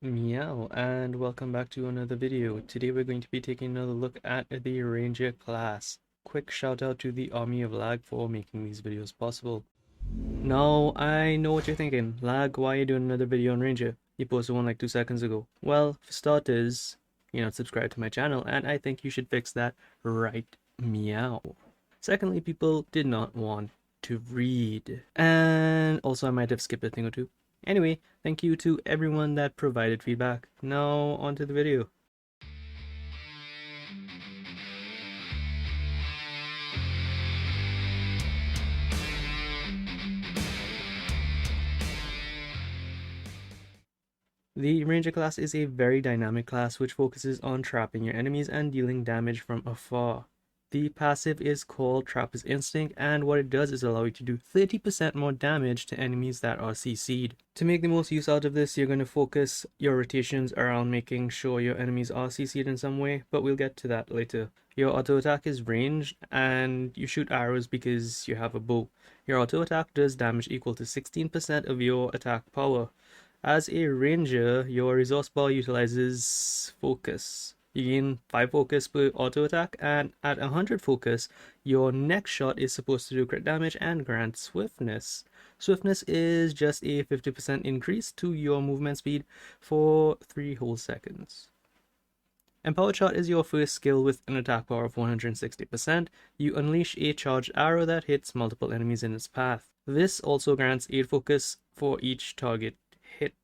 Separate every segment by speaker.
Speaker 1: Meow, and welcome back to another video. Today we're going to be taking another look at the Ranger class. Quick shout out to the Army of Lag for making these videos possible. Now, I know what you're thinking. Lag, why are you doing another video on Ranger? You posted one like 2 seconds ago. Well, for starters, you're not subscribed to my channel, and I think you should fix that right meow. Secondly, people did not want to read. And also I might have skipped a thing or two. Anyway, thank you to everyone that provided feedback. Now, on to the video. The Ranger class is a very dynamic class which focuses on trapping your enemies and dealing damage from afar. The passive is called Trapper's Instinct, and what it does is allow you to do 30% more damage to enemies that are CC'd. To make the most use out of this, you're going to focus your rotations around making sure your enemies are CC'd in some way, but we'll get to that later. Your auto attack is ranged, and you shoot arrows because you have a bow. Your auto attack does damage equal to 16% of your attack power. As a ranger, your resource bar utilizes focus. You gain 5 focus per auto attack, and at 100 focus, your next shot is supposed to do crit damage and grant swiftness. Swiftness is just a 50% increase to your movement speed for 3 whole seconds. Empowered Shot is your first skill with an attack power of 160%. You unleash a charged arrow that hits multiple enemies in its path. This also grants 8 focus for each target hit.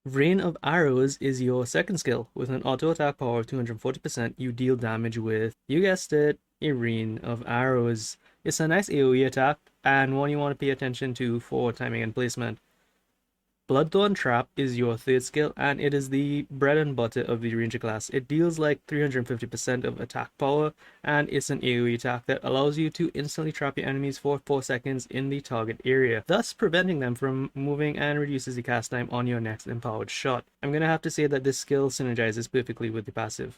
Speaker 1: Riven of Arrows is your second skill. With an auto attack power of 240%, you deal damage with, you guessed it, a Riven of Arrows. It's a nice AoE attack, and one you want to pay attention to for timing and placement. Thorn Trap is your third skill, and it is the bread and butter of the Ranger class. It deals like 350% of attack power, and it's an AoE attack that allows you to instantly trap your enemies for 4 seconds in the target area, thus preventing them from moving and reduces the cast time on your next empowered shot. I'm gonna have to say that this skill synergizes perfectly with the passive.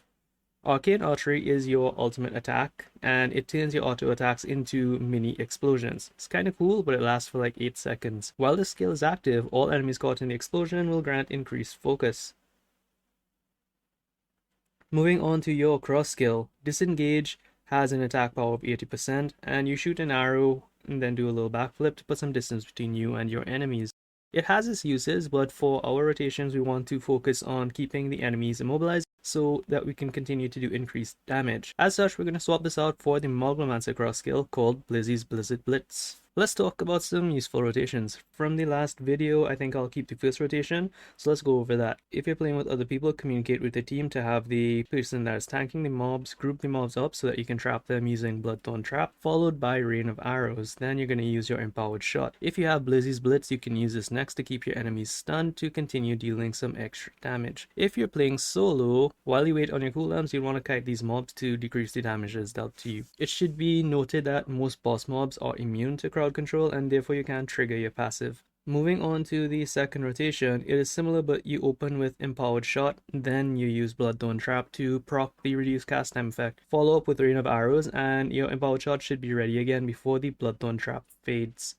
Speaker 1: Arcane Artery is your ultimate attack, and it turns your auto attacks into mini explosions. It's kinda cool, but it lasts for like 8 seconds. While this skill is active, all enemies caught in the explosion will grant increased focus. Moving on to your cross skill, Disengage has an attack power of 80%, and you shoot an arrow and then do a little backflip to put some distance between you and your enemies. It has its uses, but for our rotations we want to focus on keeping the enemies immobilized so that we can continue to do increased damage. As such, we're going to swap this out for the Moglomancer cross skill called Blizzy's Blizzard Blitz. Let's talk about some useful rotations. From the last video, I think I'll keep the first rotation, so let's go over that. If you're playing with other people, communicate with the team to have the person that is tanking the mobs group the mobs up so that you can trap them using Thorn Trap, followed by Riven of Arrows. Then you're going to use your Empowered Shot. If you have Blizzy's Blitz, you can use this next to keep your enemies stunned to continue dealing some extra damage. If you're playing solo, while you wait on your cooldowns, you'll want to kite these mobs to decrease the damage that's dealt to you. It should be noted that most boss mobs are immune to crowd control, and therefore you can't trigger your passive. Moving on to the second rotation, it is similar, but you open with Empowered Shot, then you use Thorn Trap to proc the reduced cast time effect. Follow up with Riven of Arrows, and your Empowered Shot should be ready again before the Thorn Trap fades.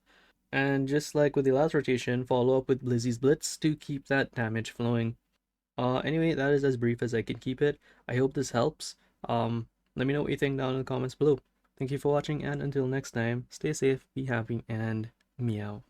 Speaker 1: And just like with the last rotation, follow up with Blizzy's Blitz to keep that damage flowing. Anyway, that is as brief as I can keep it. I hope this helps. Let me know what you think down in the comments below. Thank you for watching, and until next time, stay safe, be happy, and meow.